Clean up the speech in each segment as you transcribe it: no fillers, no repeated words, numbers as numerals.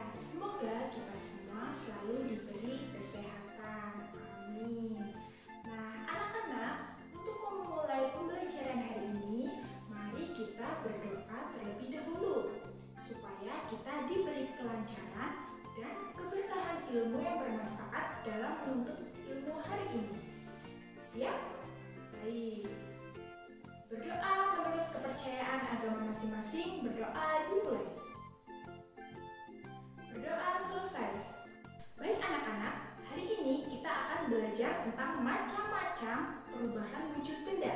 semoga kita semua selalu diberi kesehatan. Amin. Nah, anak-anak, untuk memulai pembelajaran hari ini, mari kita berdoa terlebih dahulu supaya kita diberi kelancaran dan keberkahan ilmu yang bermanfaat dalam menuntut ilmu hari ini. Siap? Baik. Berdoa menurut kepercayaan agama masing-masing, berdoa dimulai. Berdoa selesai. Baik anak-anak, hari ini kita akan belajar tentang macam-macam perubahan wujud benda.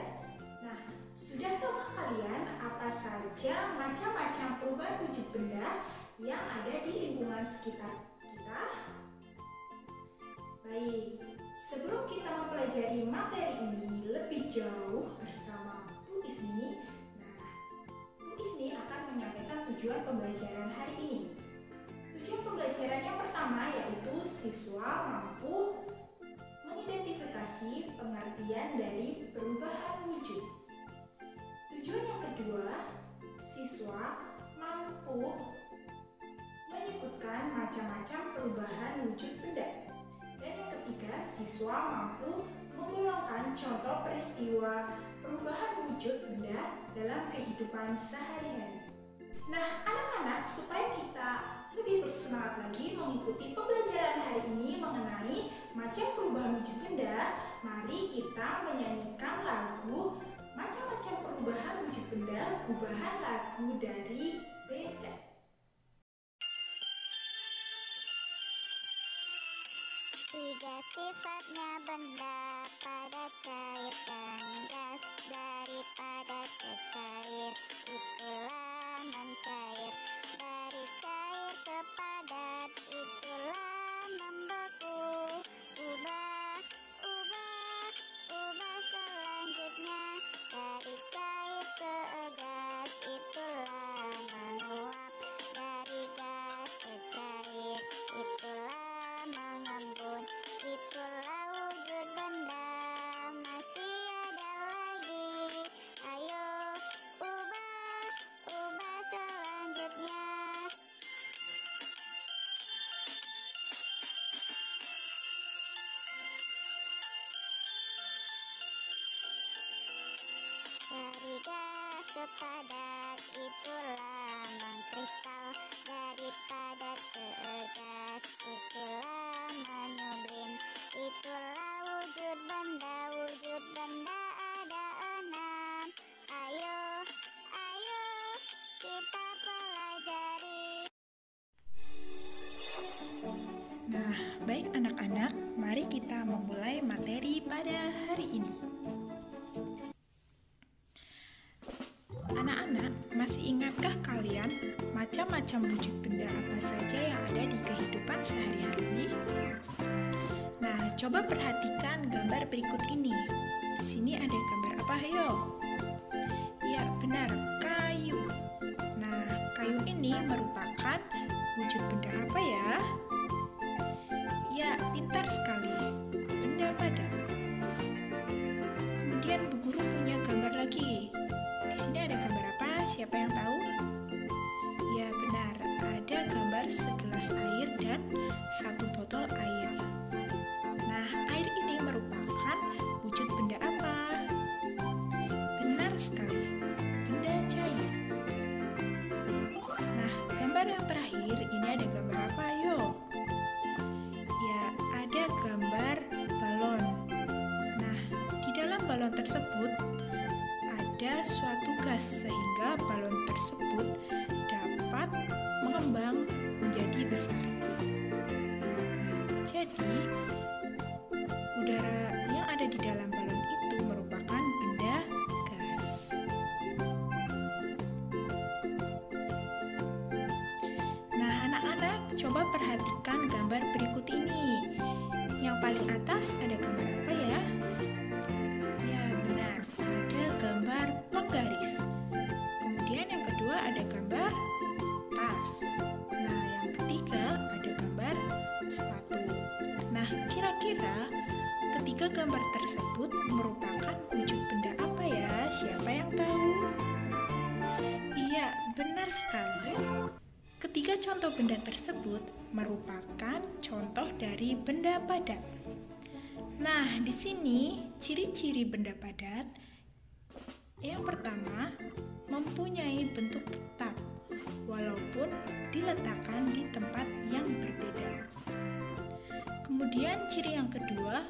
Nah, sudah tahukah kalian apa saja macam-macam perubahan wujud benda yang ada di lingkungan sekitar kita? Baik, sebelum kita mempelajari materi ini lebih jauh bersama Bu Isni, Bu Isni akan menyampaikan tujuan pembelajaran hari ini. Tujuan pembelajaran yang pertama yaitu siswa mampu mengidentifikasi pengertian dari perubahan wujud. Tujuan yang kedua, siswa mampu menyebutkan macam-macam perubahan wujud benda. Dan yang ketiga, siswa mampu menggolongkan contoh peristiwa perubahan wujud benda dalam kehidupan sehari-hari. Nah, anak-anak, supaya kita lebih bersemangat lagi mengikuti pembelajaran hari ini mengenai macam perubahan wujud benda, mari kita menyanyikan lagu macam-macam perubahan wujud benda, gubahan lagu dari Beca. Tiga sifatnya benda pada cair dan gas, daripada ke cair itulah mencair, dari cair ke padat itulah membeku. Ubah selanjutnya, dari cair ke gas itulah menguap, dari gas ke cair itulah mengembun. Itulah wujud benda, masih ada lagi. Ayo ubah selanjutnya. Dari gas ke padat itulah mengkristal, dari padat ke gas itulah menyublim. Itulah wujud benda ada 6. Ayo kita pelajari. Nah, baik anak-anak, mari kita memulai materi pada hari ini. Anak-anak, masih ingatkah kalian macam-macam wujud benda apa saja yang ada di kehidupan sehari-hari? Nah, coba perhatikan gambar berikut ini. Di sini ada gambar apa, Hayo? Ya, benar, kayu. Nah, kayu ini merupakan wujud benda apa ya? Ya, pintar sekali. Benda padat. Kemudian Bu Guru punya gambar lagi. Di sini ada gambar apa? Siapa yang tahu? Ya, benar. Ada gambar segelas air dan satu botol air. Nah, air ini merupakan wujud benda apa? Benar sekali. Benda cair. Nah, gambar yang terakhir ini ada gambar apa? Ayo. Ya, ada gambar balon. Nah, di dalam balon tersebut ada suatu gas sehingga balon tersebut dapat mengembang menjadi besar. Nah, jadi udara yang ada di dalam balon itu merupakan benda gas. Nah, anak-anak, coba perhatikan gambar berikut ini. Yang paling atas ada gambar apa ya? Ya, benar. Ada gambar penggaris. Kemudian yang kedua ada gambar tas. Nah, yang ketiga ada gambar sepatu. Nah, kira-kira ketiga gambar tersebut merupakan wujud benda apa ya? Siapa yang tahu? Iya, benar sekali. ketiga contoh benda tersebut merupakan contoh dari benda padat. Nah, di sini ciri-ciri benda padat. Yang pertama, mempunyai bentuk tetap walaupun diletakkan di tempat yang berbeda. Kemudian ciri yang kedua,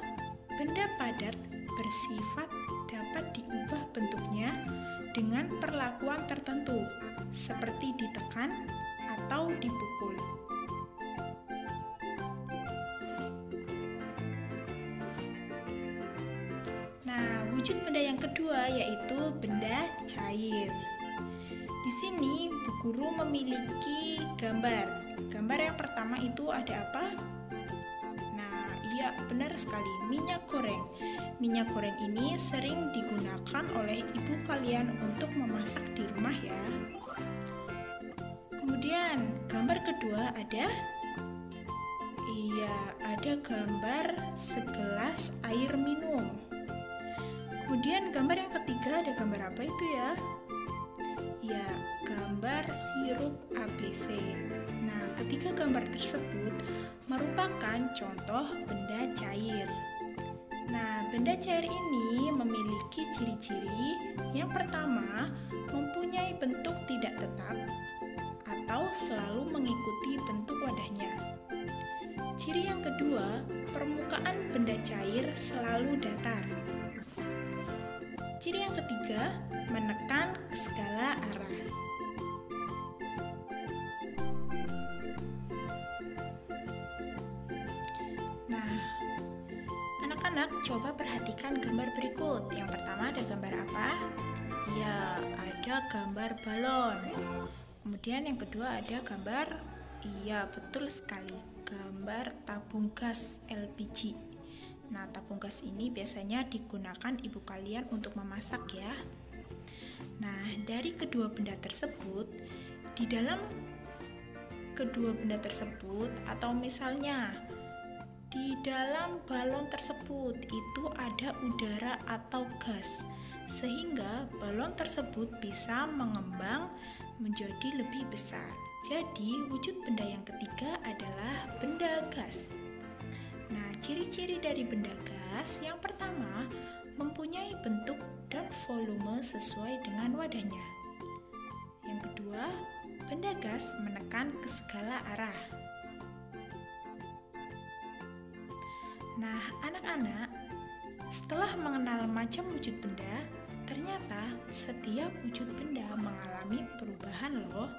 benda padat bersifat dapat diubah bentuknya dengan perlakuan tertentu, seperti ditekan atau dipukul. Nah, wujud benda yang kedua yaitu benda cair. Di sini Bu Guru memiliki gambar. Gambar yang pertama itu ada apa? Nah, iya benar sekali, minyak goreng. Minyak goreng ini sering digunakan oleh ibu kalian untuk memasak di rumah ya. Kemudian gambar kedua ada? Iya, ada gambar segelas air minum. Kemudian gambar yang ketiga ada gambar apa itu ya? Ya, gambar sirup ABC. Nah, ketiga gambar tersebut merupakan contoh benda cair. Nah, benda cair ini memiliki ciri-ciri. Yang pertama, mempunyai bentuk tidak tetap atau selalu mengikuti bentuk wadahnya. Ciri yang kedua, permukaan benda cair selalu datar. Ciri yang ketiga, menekan ke segala arah. Nah, anak-anak coba perhatikan gambar berikut. Yang pertama ada gambar apa? Ya, ada gambar balon. Kemudian yang kedua ada gambar, iya betul sekali, gambar tabung gas LPG. Nah, tabung gas ini biasanya digunakan ibu kalian untuk memasak ya. Nah, dari kedua benda tersebut, di dalam kedua benda tersebut atau misalnya di dalam balon tersebut itu ada udara atau gas, sehingga balon tersebut bisa mengembang menjadi lebih besar. Jadi, wujud benda yang ketiga adalah benda gas. Nah, ciri-ciri dari benda gas yang pertama, mempunyai bentuk dan volume sesuai dengan wadahnya. Yang kedua, benda gas menekan ke segala arah. Nah, anak-anak, setelah mengenal macam wujud benda, ternyata setiap wujud benda mengalami perubahan loh.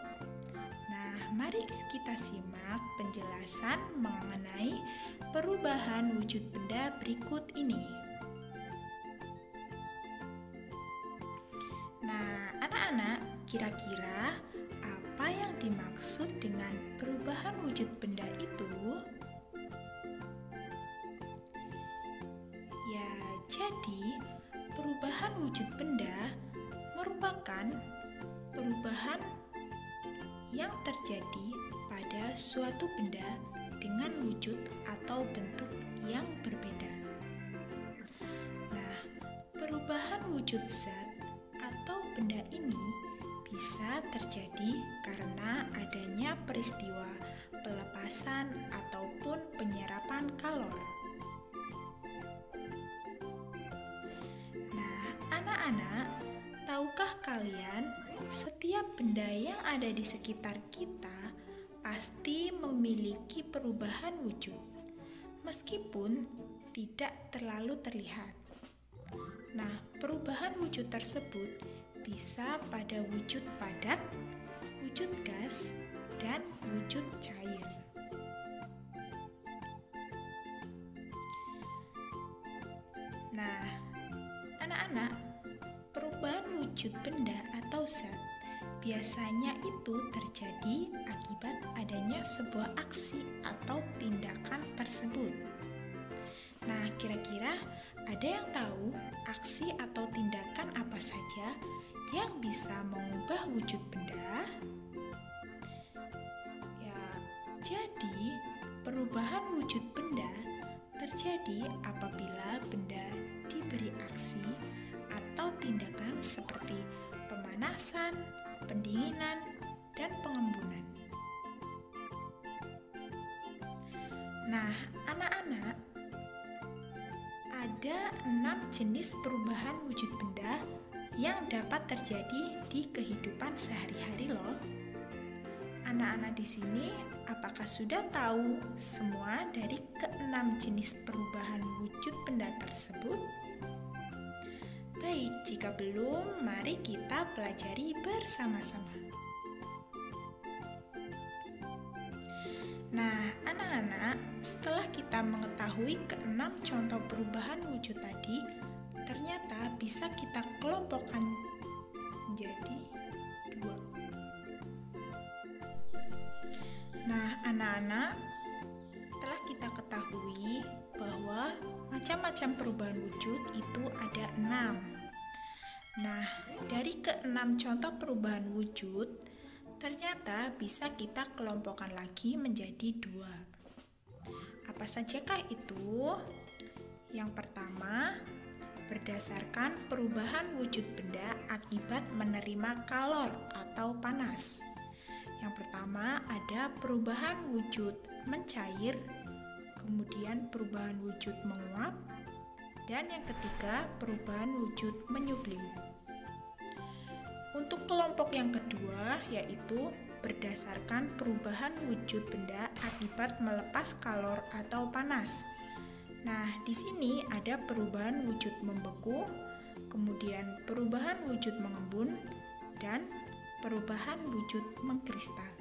Nah, mari kita simak penjelasan mengenai perubahan wujud benda berikut ini. Nah, anak-anak, kira-kira apa yang dimaksud dengan perubahan wujud benda itu? Ya, jadi perubahan wujud benda merupakan perubahan yang terjadi pada suatu benda dengan wujud atau bentuk yang berbeda. Nah, perubahan wujud zat atau benda ini bisa terjadi karena adanya peristiwa pelepasan ataupun penyerapan kalor. Nah, anak-anak, tahukah kalian setiap benda yang ada di sekitar kita pasti memiliki perubahan wujud, meskipun tidak terlalu terlihat. Nah, perubahan wujud tersebut bisa pada wujud padat, wujud gas, dan wujud cair. Nah, anak-anak, perubahan wujud benda atau zat biasanya itu terjadi akibat adanya sebuah aksi atau tindakan tersebut. Nah, kira-kira ada yang tahu aksi atau tindakan apa saja yang bisa mengubah wujud benda? Ya, jadi perubahan wujud benda terjadi apabila benda diberi aksi atau tindakan seperti pemanasan, pendinginan, dan pengembunan. Nah, anak-anak, ada 6 jenis perubahan wujud benda yang dapat terjadi di kehidupan sehari-hari loh. Anak-anak di sini apakah sudah tahu semua dari ke-6 jenis perubahan wujud benda tersebut? Baik, jika belum, mari kita pelajari bersama-sama. Nah, anak-anak, setelah kita mengetahui ke-6 contoh perubahan wujud tadi, ternyata bisa kita kelompokkan menjadi 2. Nah, anak-anak, telah kita ketahui bahwa macam-macam perubahan wujud itu ada 6. Nah, dari ke-6 contoh perubahan wujud, ternyata bisa kita kelompokkan lagi menjadi 2. Apa sajakah itu? Yang pertama, berdasarkan perubahan wujud benda akibat menerima kalor atau panas. Yang pertama ada perubahan wujud mencair, kemudian perubahan wujud menguap, dan yang ketiga perubahan wujud menyublim. Untuk kelompok yang kedua yaitu berdasarkan perubahan wujud benda akibat melepas kalor atau panas. Nah, di sini ada perubahan wujud membeku, kemudian perubahan wujud mengembun, dan perubahan wujud mengkristal.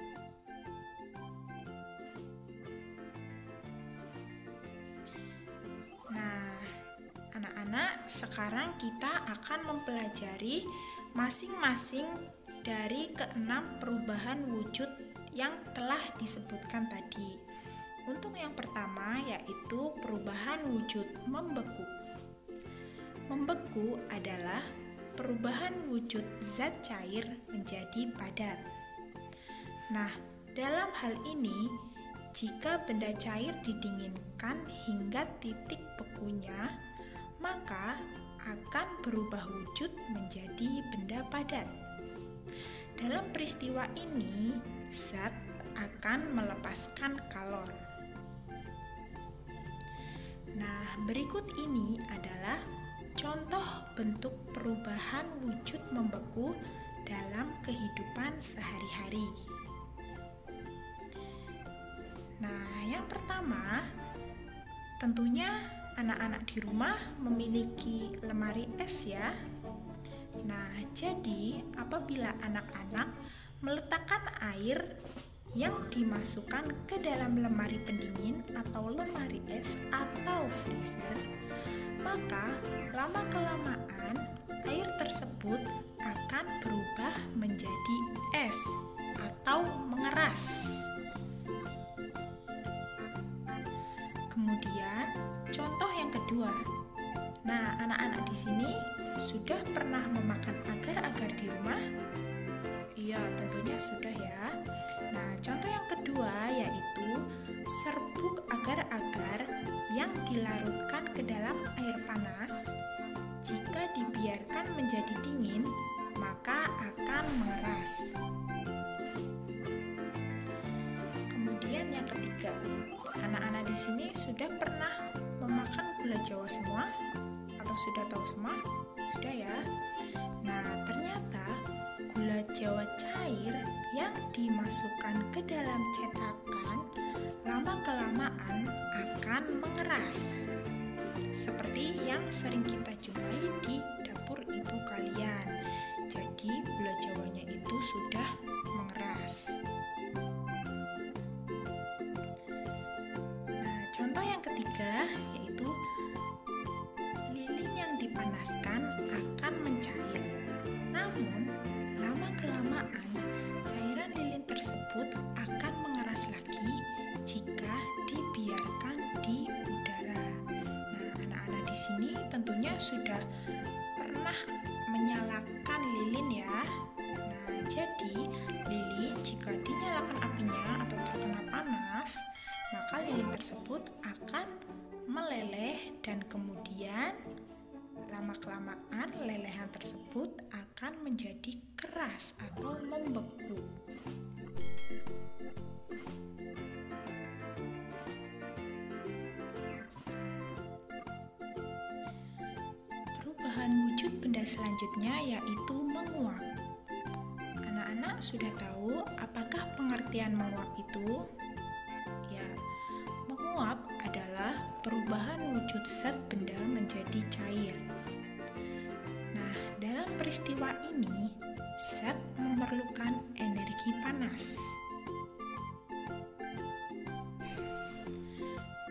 Nah, anak-anak, sekarang kita akan mempelajari masing-masing dari ke-6 perubahan wujud yang telah disebutkan tadi. Untuk yang pertama yaitu perubahan wujud membeku. Membeku adalah perubahan wujud zat cair menjadi padat. Nah, dalam hal ini, jika benda cair didinginkan hingga titik bekunya, maka akan berubah wujud menjadi benda padat. Dalam peristiwa ini, zat akan melepaskan kalor. Nah, berikut ini adalah contoh bentuk perubahan wujud membeku dalam kehidupan sehari-hari. Nah, yang pertama, tentunya anak-anak di rumah memiliki lemari es ya. Nah, jadi apabila anak-anak meletakkan air yang dimasukkan ke dalam lemari pendingin atau lemari es atau freezer, maka lama-kelamaan air tersebut akan berubah menjadi es atau mengeras. Kemudian, contoh yang kedua. Nah, anak-anak di sini sudah pernah memakan agar-agar di rumah? Iya, tentunya sudah ya. Nah, contoh yang kedua yaitu serbuk agar-agar yang dilarutkan ke dalam air panas. Jika dibiarkan menjadi dingin, maka akan mengeras. Kemudian yang ketiga, anak-anak di sini sudah pernah memakan gula Jawa semua? Atau sudah tahu semua? Sudah ya. Nah, ternyata gula Jawa cair yang dimasukkan ke dalam cetakan lama-kelamaan akan mengeras. Seperti yang sering kita jumpai di dapur ibu kalian. Jadi gula Jawanya itu sudah mengeras. Nah, contoh yang ketiga yaitu lilin yang dipanaskan akan mencair. Namun, lama-kelamaan cairan lilin tersebut akan mengeras lagi jika dibiarkan di udara. Nah, anak-anak di sini tentunya sudah pernah menyalakan lilin ya. Nah, jadi lilin jika dinyalakan apinya atau terkena panas, maka lilin tersebut akan meleleh dan kemudian lama-kelamaan lelehan tersebut akan menjadi keras atau membeku. benda selanjutnya yaitu menguap. Anak-anak sudah tahu apakah pengertian menguap itu? Ya, menguap adalah perubahan wujud zat benda menjadi cair. Nah, dalam peristiwa ini, zat memerlukan energi panas.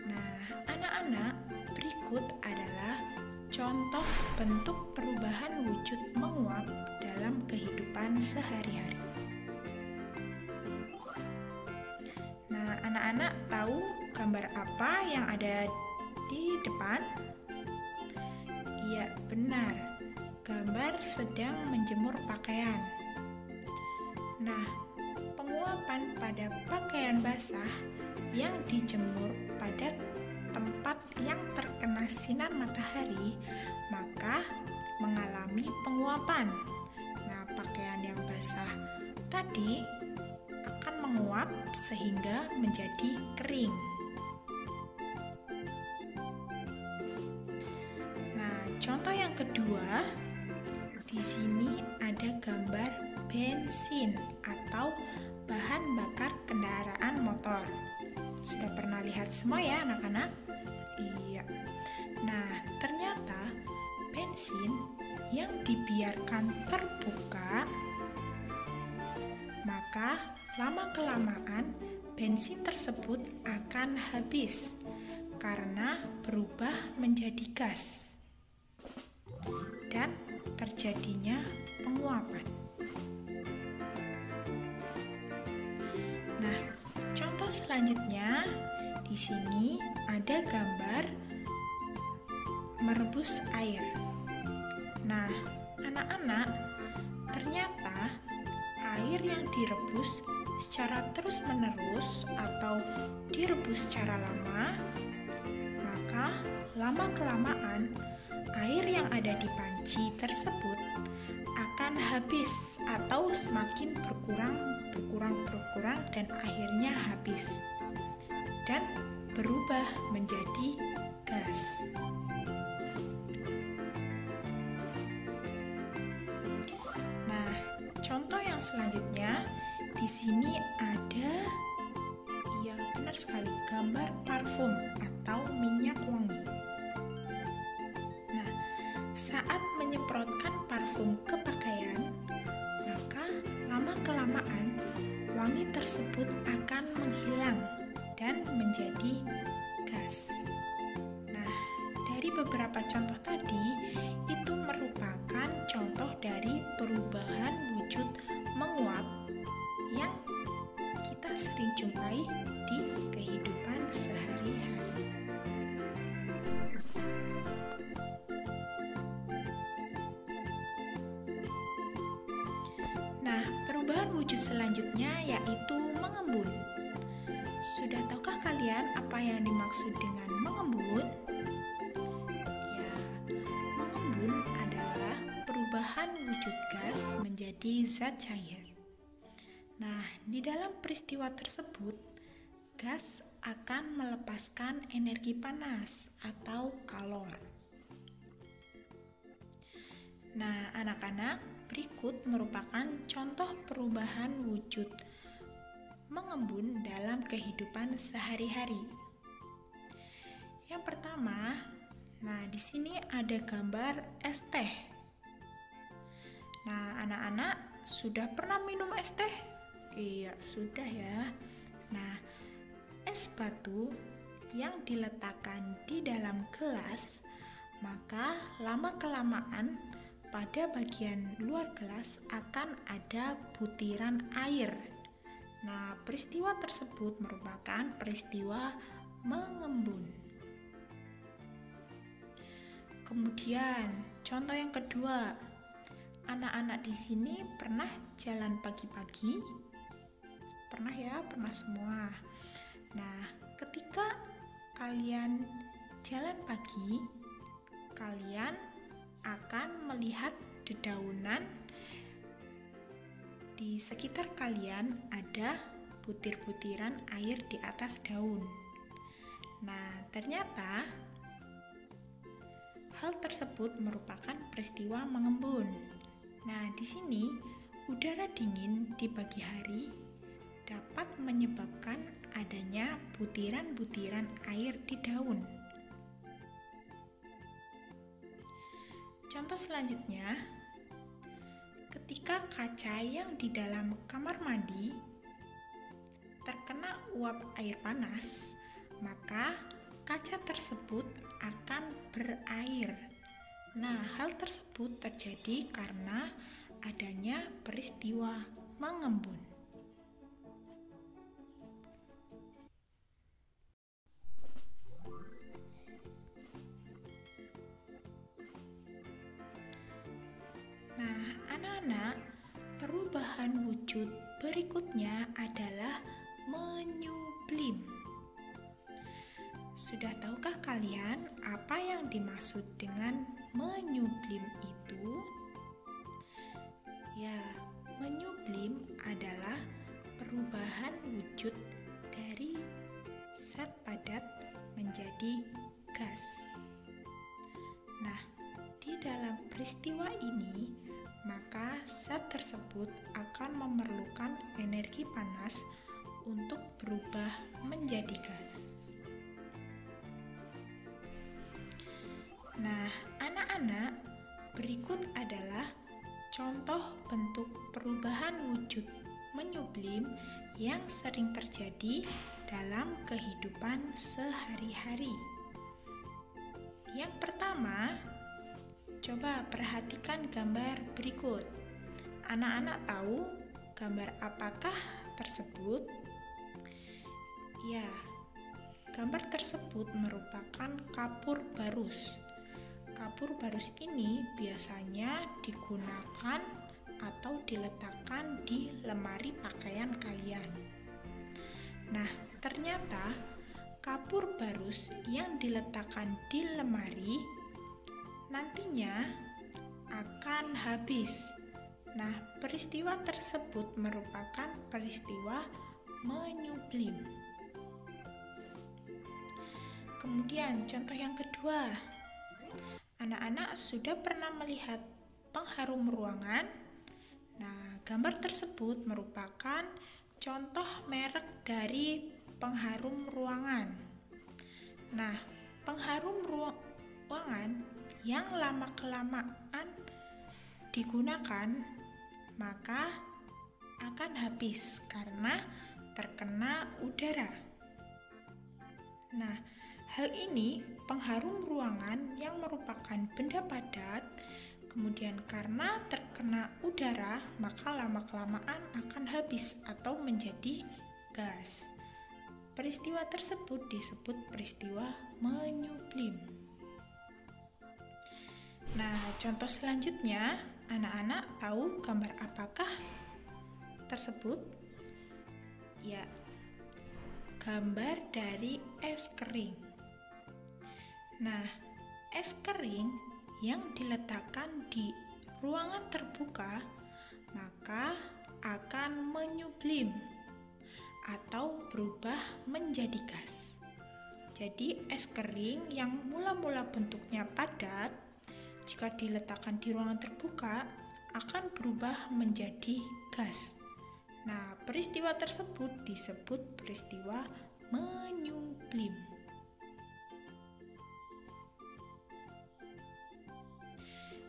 Nah, anak-anak, berikut adalah contoh bentuk perubahan wujud menguap dalam kehidupan sehari-hari. Nah, anak-anak tahu gambar apa yang ada di depan? Iya, benar. Gambar sedang menjemur pakaian. Nah, penguapan pada pakaian basah yang dijemur pada tempat yang terkena sinar matahari, maka mengalami penguapan. Nah, pakaian yang basah tadi akan menguap sehingga menjadi kering. Nah, contoh yang kedua, di sini ada gambar bensin atau bahan bakar kendaraan motor. Sudah pernah lihat semua ya anak-anak? Iya. Nah, ternyata bensin yang dibiarkan terbuka, maka lama-kelamaan bensin tersebut akan habis karena berubah menjadi gas dan terjadinya penguapan. Nah, contoh selanjutnya di sini ada gambar merebus air. Nah, anak-anak, ternyata air yang direbus secara terus-menerus atau direbus secara lama, maka lama-kelamaan air yang ada di panci tersebut akan habis atau semakin berkurang dan akhirnya habis dan berubah menjadi gas. Nah, contoh yang selanjutnya di sini ada, ya benar sekali, gambar parfum atau minyak wangi. Nah, saat menyemprotkan parfum ke pakaian, maka lama-kelamaan wangi tersebut akan menghilang dan menjadi gas. Nah, dari beberapa contoh tadi, itu merupakan contoh dari perubahan wujud menguap yang kita sering jumpai di kehidupan sehari-hari. Nah, perubahan wujud selanjutnya yaitu mengembun. Sudah tahukah kalian apa yang dimaksud dengan mengembun? Ya, mengembun adalah perubahan wujud gas menjadi zat cair. Nah, di dalam peristiwa tersebut, gas akan melepaskan energi panas atau kalor. Nah, anak-anak, berikut merupakan contoh perubahan wujud mengembun dalam kehidupan sehari-hari. Yang pertama, nah di sini ada gambar es teh. Nah, anak-anak sudah pernah minum es teh? Iya, sudah ya. Nah, es batu yang diletakkan di dalam gelas, maka lama-kelamaan pada bagian luar gelas akan ada butiran air. Nah, peristiwa tersebut merupakan peristiwa mengembun. Kemudian, contoh yang kedua, anak-anak di sini pernah jalan pagi-pagi? Pernah ya, pernah semua. Nah, ketika kalian jalan pagi, kalian akan melihat dedaunan di sekitar kalian, ada butir-butiran air di atas daun. Nah, ternyata hal tersebut merupakan peristiwa mengembun. Nah, di sini udara dingin di pagi hari dapat menyebabkan adanya butiran-butiran air di daun. Contoh selanjutnya, ketika kaca yang di dalam kamar mandi terkena uap air panas, maka kaca tersebut akan berair. Nah, hal tersebut terjadi karena adanya peristiwa mengembun. Nah, anak-anak, perubahan wujud berikutnya adalah menyublim. Sudah tahukah kalian apa yang dimaksud dengan menyublim itu? Ya, menyublim adalah perubahan wujud dari zat padat menjadi gas. Nah, di dalam peristiwa ini, maka zat tersebut akan memerlukan energi panas untuk berubah menjadi gas. Nah, anak-anak, berikut adalah contoh bentuk perubahan wujud menyublim yang sering terjadi dalam kehidupan sehari-hari. Yang pertama, coba perhatikan gambar berikut. Anak-anak tahu gambar apakah tersebut? Ya, gambar tersebut merupakan kapur barus. Kapur barus ini biasanya digunakan atau diletakkan di lemari pakaian kalian. Nah, ternyata kapur barus yang diletakkan di lemari nantinya akan habis. Nah, peristiwa tersebut merupakan peristiwa menyublim. Kemudian contoh yang kedua, anak-anak sudah pernah melihat pengharum ruangan? Nah, gambar tersebut merupakan contoh merek dari pengharum ruangan. Nah, pengharum ruangan yang lama-kelamaan digunakan maka akan habis karena terkena udara. Nah, hal ini pengharum ruangan yang merupakan benda padat, kemudian karena terkena udara, maka lama-kelamaan akan habis atau menjadi gas. Peristiwa tersebut disebut peristiwa menyublim. Nah, contoh selanjutnya, anak-anak tahu gambar apakah tersebut? Ya, gambar dari es kering. Nah, es kering yang diletakkan di ruangan terbuka maka akan menyublim atau berubah menjadi gas. Jadi es kering yang mula-mula bentuknya padat jika diletakkan di ruangan terbuka akan berubah menjadi gas. Nah, peristiwa tersebut disebut peristiwa menyublim.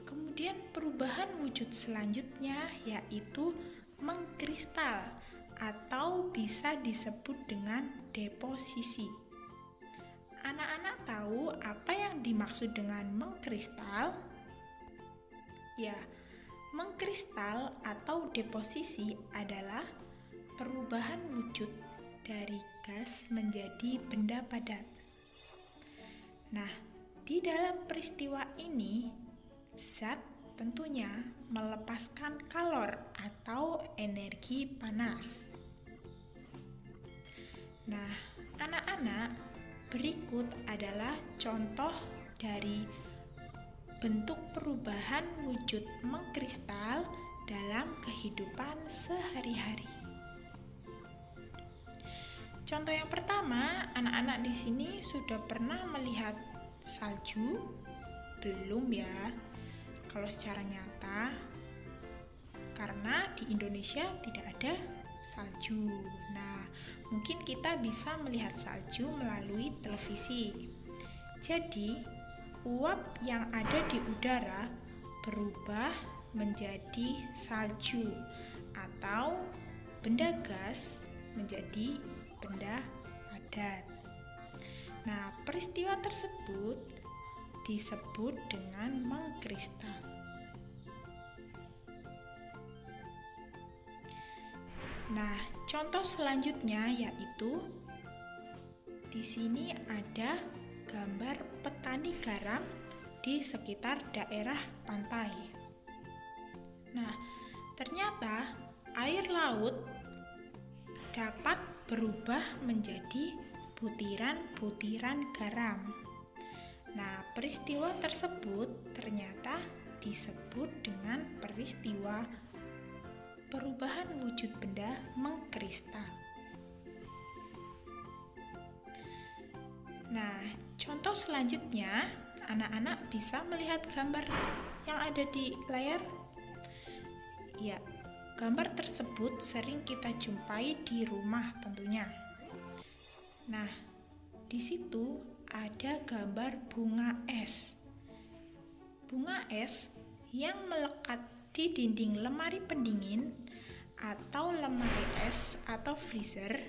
Kemudian perubahan wujud selanjutnya yaitu mengkristal atau bisa disebut dengan deposisi. Anak-anak tahu apa yang dimaksud dengan mengkristal? Ya, mengkristal atau deposisi adalah perubahan wujud dari gas menjadi benda padat. Nah, di dalam peristiwa ini, zat tentunya melepaskan kalor atau energi panas. Nah, anak-anak, berikut adalah contoh dari bentuk perubahan wujud mengkristal dalam kehidupan sehari-hari. Contoh yang pertama, anak-anak di sini sudah pernah melihat salju, belum ya, kalau secara nyata, karena di Indonesia tidak ada salju. Nah, mungkin kita bisa melihat salju melalui televisi. Jadi, uap yang ada di udara berubah menjadi salju atau benda gas menjadi benda padat. Nah, peristiwa tersebut disebut dengan mengkristal. Nah, contoh selanjutnya yaitu di sini ada gambar petani garam di sekitar daerah pantai. Nah, ternyata air laut dapat berubah menjadi butiran-butiran garam. Nah, peristiwa tersebut ternyata disebut dengan peristiwa perubahan wujud benda mengkristal. Nah, contoh selanjutnya, anak-anak bisa melihat gambar yang ada di layar. Ya, gambar tersebut sering kita jumpai di rumah tentunya. Nah, di situ ada gambar bunga es. Bunga es yang melekat di dinding lemari pendingin atau lemari es atau freezer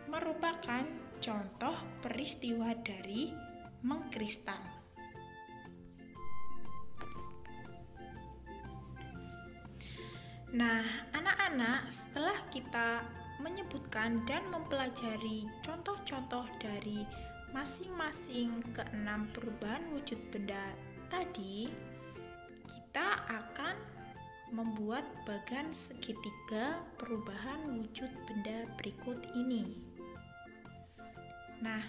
merupakan contoh peristiwa dari mengkristal. Nah, anak-anak, setelah kita menyebutkan dan mempelajari contoh-contoh dari masing-masing keenam perubahan wujud benda tadi, kita akan membuat bagan segitiga perubahan wujud benda berikut ini. Nah,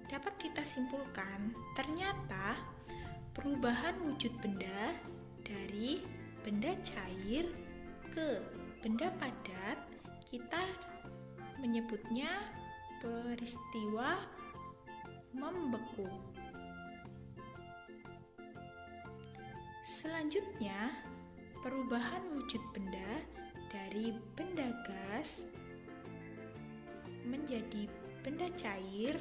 dapat kita simpulkan, ternyata perubahan wujud benda dari benda cair ke benda padat kita menyebutnya peristiwa membeku. Selanjutnya, perubahan wujud benda dari benda gas menjadi benda cair.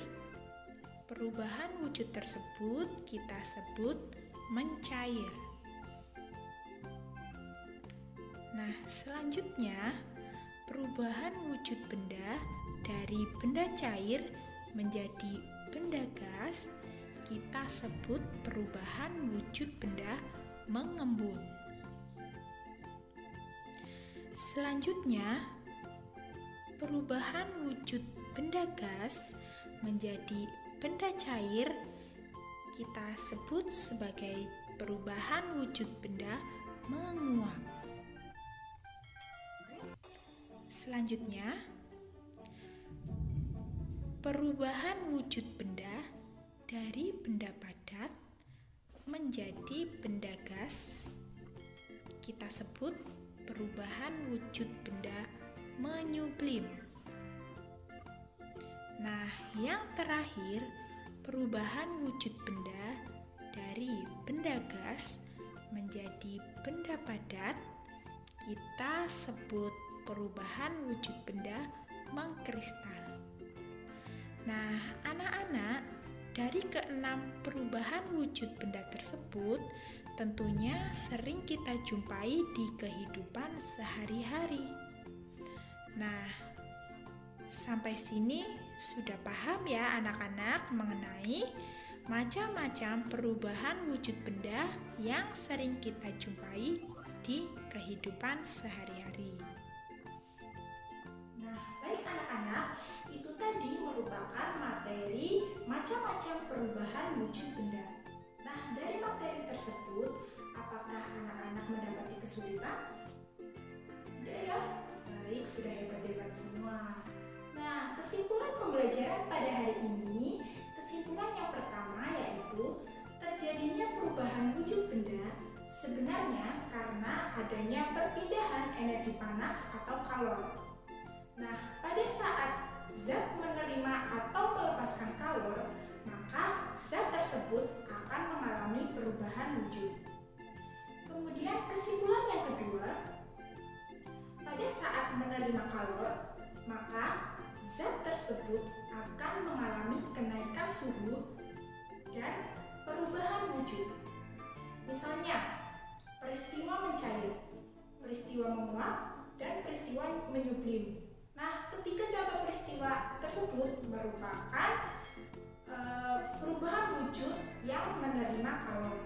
Perubahan wujud tersebut kita sebut mencair. Nah, selanjutnya perubahan wujud benda dari benda cair menjadi benda gas kita sebut perubahan wujud benda mengembun. Selanjutnya, perubahan wujud benda gas menjadi benda cair kita sebut sebagai perubahan wujud benda menguap. Selanjutnya, perubahan wujud benda dari benda padat menjadi benda gas kita sebut perubahan wujud benda menyublim. Nah, yang terakhir, perubahan wujud benda dari benda gas menjadi benda padat kita sebut perubahan wujud benda mengkristal. Nah, anak-anak, dari keenam perubahan wujud benda tersebut tentunya sering kita jumpai di kehidupan sehari-hari. Nah, sampai sini sudah paham ya anak-anak mengenai macam-macam perubahan wujud benda yang sering kita jumpai di kehidupan sehari-hari. Nah, baik anak-anak, itu tadi merupakan materi macam-macam perubahan wujud benda. Nah, dari materi tersebut, apakah anak-anak mendapati kesulitan? Tidak ya? Baik, sudah hebat-hebat semua. Nah, kesimpulan pembelajaran pada hari ini, kesimpulan yang pertama yaitu terjadinya perubahan wujud benda sebenarnya karena adanya perpindahan energi panas atau kalor. Nah, pada saat zat menerima atau melepaskan kalor, maka zat tersebut akan perubahan wujud. Kemudian kesimpulan yang kedua, pada saat menerima kalor, maka zat tersebut akan mengalami kenaikan suhu dan perubahan wujud. Misalnya, peristiwa mencair, peristiwa menguap, dan peristiwa menyublim. Nah, ketiga contoh peristiwa tersebut merupakan perubahan wujud yang menerima kalor.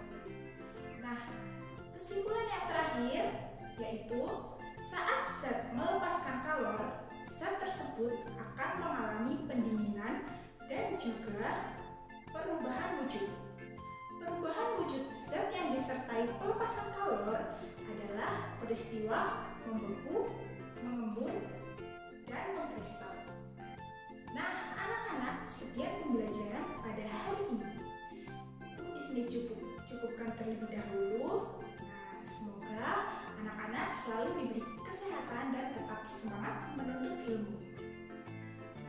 Nah, kesimpulan yang terakhir yaitu saat zat melepaskan kalor, zat tersebut akan mengalami pendinginan dan juga perubahan wujud. Perubahan wujud zat yang disertai pelepasan kalor adalah peristiwa membeku, mengembun, dan mengkristal. Nah, anak-anak, sekian pembelajaran pada hari ini. Untuk di sini cukupkan terlebih dahulu. Nah, semoga anak-anak selalu diberi kesehatan dan tetap semangat menuntut ilmu.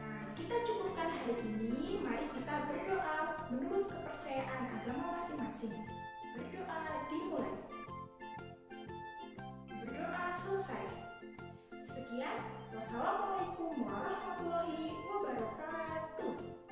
Nah, kita cukupkan hari ini. Mari kita berdoa menurut kepercayaan agama masing-masing. Berdoa dimulai. Berdoa selesai. Sekian. Wassalamualaikum warahmatullahi wabarakatuh.